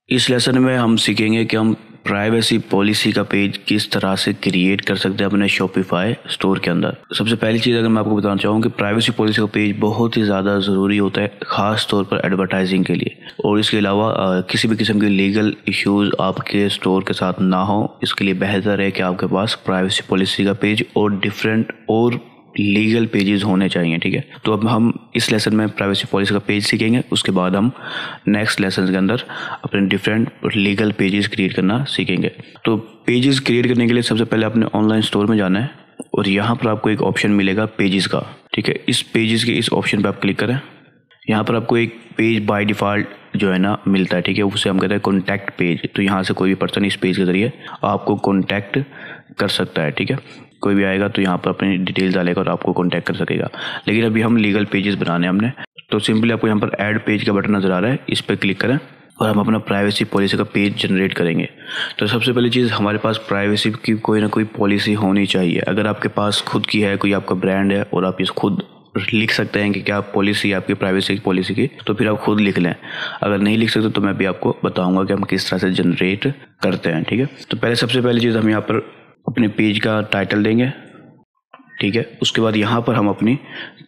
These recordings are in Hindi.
इस लेसन में हम सीखेंगे कि हम प्राइवेसी पॉलिसी का पेज किस तरह से क्रिएट कर सकते हैं अपने शॉपिफाई स्टोर के अंदर। सबसे पहली चीज़ अगर मैं आपको बताना चाहूँ कि प्राइवेसी पॉलिसी का पेज बहुत ही ज़्यादा ज़रूरी होता है, ख़ास तौर पर एडवर्टाइजिंग के लिए। और इसके अलावा किसी भी किस्म के लीगल इश्यूज़ आपके स्टोर के साथ ना हो, इसके लिए बेहतर है कि आपके पास प्राइवेसी पॉलिसी का पेज और डिफरेंट और लीगल पेजेस होने चाहिए। ठीक है, तो अब हम इस लेसन में प्राइवेसी पॉलिसी का पेज सीखेंगे, उसके बाद हम नेक्स्ट लेसन के अंदर अपने डिफरेंट लीगल पेजेस क्रिएट करना सीखेंगे। तो पेजेस क्रिएट करने के लिए सबसे पहले अपने ऑनलाइन स्टोर में जाना है और यहाँ पर आपको एक ऑप्शन मिलेगा पेजेस का। ठीक है, इस पेजेस के इस ऑप्शन पर आप क्लिक करें। यहाँ पर आपको एक पेज बाय डिफ़ॉल्ट जो है ना मिलता है। ठीक है, उसे हम कहते हैं कॉन्टैक्ट पेज। तो यहाँ से कोई भी पर्सन इस पेज के ज़रिए आपको कॉन्टैक्ट कर सकता है। ठीक है, कोई भी आएगा तो यहाँ पर अपनी डिटेल डालेगा और आपको कॉन्टैक्ट कर सकेगा। लेकिन अभी हम लीगल पेजेस बनाने हैं हमने, तो सिंपली आपको यहाँ पर ऐड पेज का बटन नज़र आ रहा है, इस पर क्लिक करें और हम अपना प्राइवेसी पॉलिसी का पेज जनरेट करेंगे। तो सबसे पहली चीज़, हमारे पास प्राइवेसी की कोई ना कोई पॉलिसी होनी चाहिए। अगर आपके पास खुद की है, कोई आपका ब्रांड है और आप इस खुद लिख सकते हैं कि क्या पॉलिसी आपकी प्राइवेसी पॉलिसी की, तो फिर आप खुद लिख लें। अगर नहीं लिख सकते तो मैं भी आपको बताऊंगा कि हम किस तरह से जनरेट करते हैं। ठीक है, तो पहले सबसे पहली चीज़ हम यहाँ पर अपने पेज का टाइटल देंगे। ठीक है, उसके बाद यहाँ पर हम अपनी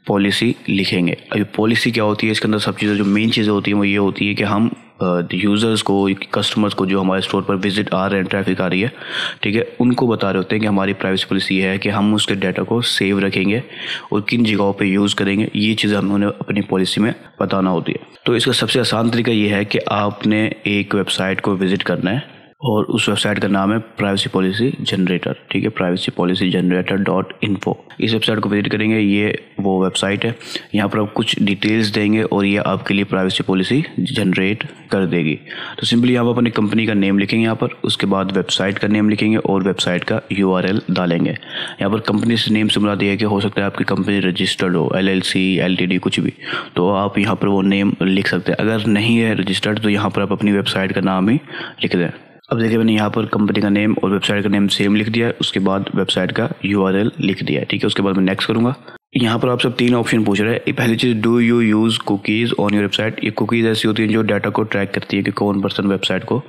पॉलिसी लिखेंगे। अभी पॉलिसी क्या होती है, इसके अंदर सब चीज़ें जो मेन चीज़ें होती हैं वो ये होती है कि हम यूज़र्स को, कस्टमर्स को जो हमारे स्टोर पर विजिट आ रहे हैं, ट्रैफिक आ रही है, ठीक है, उनको बता रहे होते हैं कि हमारी प्राइवेसी पॉलिसी है कि हम उसके डाटा को सेव रखेंगे और किन जगहों पे यूज़ करेंगे, ये चीज़ें हमें अपनी पॉलिसी में बताना होती है। तो इसका सबसे आसान तरीका ये है कि आपने एक वेबसाइट को विज़िट करना है और उस वेबसाइट का नाम है प्राइवेसी पॉलिसी जनरेटर। ठीक है, प्राइवेसी पॉलिसी जनरेटर.info। इस वेबसाइट को विजिट करेंगे, ये वो वेबसाइट है। यहाँ पर आप कुछ डिटेल्स देंगे और ये आपके लिए प्राइवेसी पॉलिसी जनरेट कर देगी। तो सिंपली यहाँ पर अपनी कंपनी का नेम लिखेंगे यहाँ पर, उसके बाद वेबसाइट का नेम लिखेंगे और वेबसाइट का URL डालेंगे। यहाँ पर कंपनी से नेम से मुराद ये है कि हो सकता है आपकी कंपनी रजिस्टर्ड हो, LLC, LTD कुछ भी, तो आप यहाँ पर वो नेम लिख सकते हैं। अगर नहीं है रजिस्टर्ड तो यहाँ पर आप अपनी वेबसाइट का नाम ही लिख दें। अब देखिए, मैंने यहाँ पर कंपनी का नेम और वेबसाइट का नेम सेम लिख दिया है, उसके बाद वेबसाइट का URL लिख दिया है। ठीक है, उसके बाद मैं नेक्स्ट करूँगा। यहाँ पर आप सब 3 ऑप्शन पूछ रहे हैं। पहली चीज़, do you use cookies on your website. ये कुकीज़ ऐसी होती हैं जो डाटा को ट्रैक करती है कि कौन पर्सन वेबसाइट को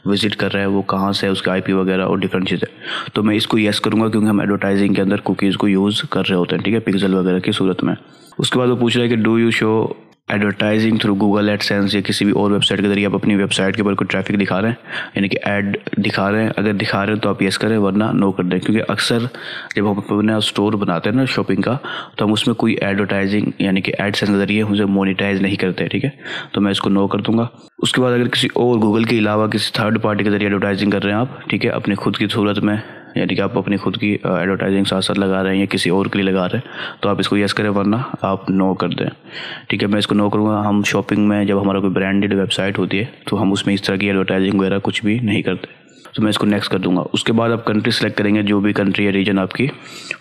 विजिट कर रहा है, वो कहाँ से है, उसका IP वगैरह और डिफरेंट चीज़ें। तो मैं इसको येस करूँगा क्योंकि हम एडवर्टाइजिंग के अंदर कुकीज़ को यूज़ कर रहे होते हैं। ठीक है, पिक्सल वगैरह की सूरत में। उसके बाद वो पूछ रहा है कि do you show advertising through Google AdSense या किसी भी और वेबसाइट के जरिए आप अपनी वेबसाइट के ऊपर कोई ट्रैफिक दिखा रहे हैं, यानी कि ऐड दिखा रहे हैं। अगर दिखा रहे हैं तो आप येस करें, वरना नो कर दें। क्योंकि अक्सर जब हम अपना स्टोर बनाते हैं ना शॉपिंग का, तो हम उसमें कोई एडवर्टाइजिंग यानी कि एडसेंस के जरिए उसे मोनिटाइज नहीं करते। ठीक है, तो मैं इसको नो कर दूंगा। उसके बाद अगर किसी और गूगल के अलावा किसी थर्ड पार्टी के जरिए एडवर्टाइजिंग कर रहे हैं आप, ठीक है, अपनी खुद की सूरत में, यानी कि आप अपनी खुद की एडवर्टाइजिंग साथ साथ लगा रहे हैं या किसी और के लिए लगा रहे हैं, तो आप इसको यस करें, वरना आप नो कर दें। ठीक है, मैं इसको नो करूँगा। हम शॉपिंग में जब हमारा कोई ब्रांडेड वेबसाइट होती है तो हम उसमें इस तरह की एडवर्टाइजिंग वगैरह कुछ भी नहीं करते, तो मैं इसको नेक्स्ट कर दूँगा। उसके बाद आप कंट्री सेलेक्ट करेंगे, जो भी कंट्री या रीजन आपकी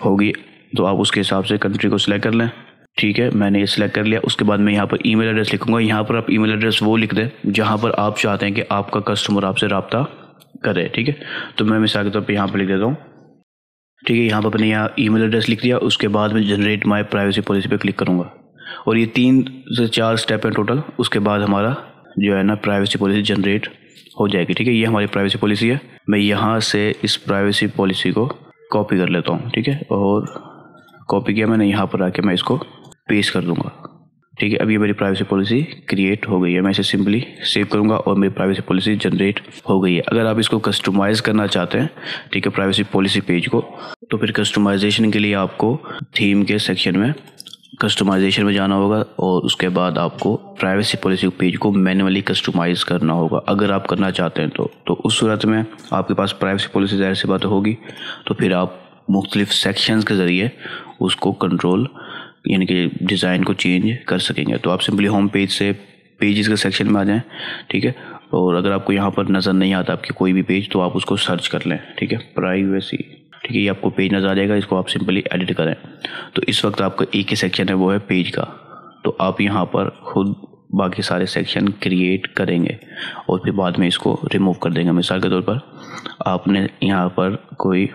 होगी तो आप उसके हिसाब से कंट्री को सिलेक्ट कर लें। ठीक है, मैंने ये सिलेक्ट कर लिया। उसके बाद मैं यहाँ पर ईमेल एड्रेस लिखूँगा। यहाँ पर आप ईमेल एड्रेस वो लिख दें जहाँ पर आप चाहते हैं कि आपका कस्टमर आपसे रब्ता करे। ठीक है, तो मैं मिसाल के तौर पर यहाँ पर लिख देता हूँ। ठीक है, यहाँ पर मैंने यहाँ ईमेल एड्रेस लिख दिया। उसके बाद मैं जनरेट माय प्राइवेसी पॉलिसी पे क्लिक करूँगा और ये 3 से 4 स्टेप है टोटल। उसके बाद हमारा जो है ना प्राइवेसी पॉलिसी जनरेट हो जाएगी। ठीक है, ये हमारी प्राइवेसी पॉलिसी है। मैं यहाँ से इस प्राइवेसी पॉलिसी को कॉपी कर लेता हूँ। ठीक है, और कॉपी किया मैंने, यहाँ पर आके मैं इसको पेस्ट कर दूँगा। ठीक है, अब ये मेरी प्राइवेसी पॉलिसी क्रिएट हो गई है। मैं इसे सिंपली सेव करूंगा और मेरी प्राइवेसी पॉलिसी जनरेट हो गई है। अगर आप इसको कस्टमाइज़ करना चाहते हैं, ठीक है, प्राइवेसी पॉलिसी पेज को, तो फिर कस्टमाइजेशन के लिए आपको थीम के सेक्शन में कस्टमाइजेशन में जाना होगा और उसके बाद आपको प्राइवेसी पॉलिसी पेज को मैन्युअली कस्टमाइज़ करना होगा। अगर आप करना चाहते हैं तो उस सूरत में आपके पास प्राइवेसी पॉलिसी ज़ाहिर सी बात होगी, तो फिर आप मुख्तलिफ सेक्शंस के ज़रिए उसको कंट्रोल यानी कि डिज़ाइन को चेंज कर सकेंगे। तो आप सिंपली होम पेज से पेजेस के सेक्शन में आ जाएं। ठीक है, और अगर आपको यहाँ पर नज़र नहीं आता आपकी कोई भी पेज, तो आप उसको सर्च कर लें। ठीक है, प्राइवेसी। ठीक है, ये आपको पेज नज़र आ जाएगा, इसको आप सिंपली एडिट करें। तो इस वक्त आपका एक ही सेक्शन है, वो है पेज का। तो आप यहाँ पर खुद बाकी सारे सेक्शन क्रिएट करेंगे और फिर बाद में इसको रिमूव कर देंगे। मिसाल के तौर पर आपने यहाँ पर कोई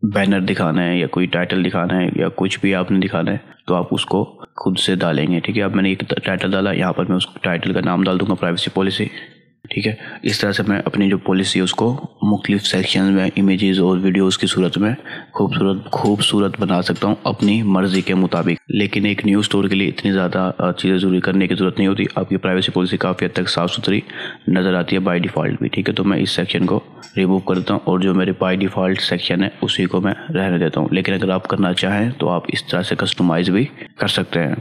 बैनर दिखाना है या कोई टाइटल दिखाना है या कुछ भी आपने दिखाना है, तो आप उसको खुद से डालेंगे। ठीक है, अब मैंने एक टाइटल डाला, यहाँ पर मैं उस टाइटल का नाम डाल दूंगा प्राइवेसी पॉलिसी। ठीक है। इस तरह से मैं अपनी जो पॉलिसी है उसको मुख्तलिफ सेक्शन में इमेजेस और वीडियोस की सूरत में खूबसूरत बना सकता हूँ अपनी मर्जी के मुताबिक। लेकिन एक न्यूज़ स्टोर के लिए इतनी ज़्यादा चीज़ें ज़रूरी करने की ज़रूरत नहीं होती। आपकी प्राइवेसी पॉलिसी काफ़ी हद तक साफ़ सुथरी नज़र आती है बाय डिफ़ॉल्ट भी, ठीक है। तो मैं इस सेक्शन को रिमूव कर देता हूँ और जो मेरे बाय डिफ़ॉल्ट सेक्शन है उसी को मैं रहने देता हूँ। लेकिन अगर आप करना चाहें तो आप इस तरह से कस्टमाइज़ भी कर सकते हैं।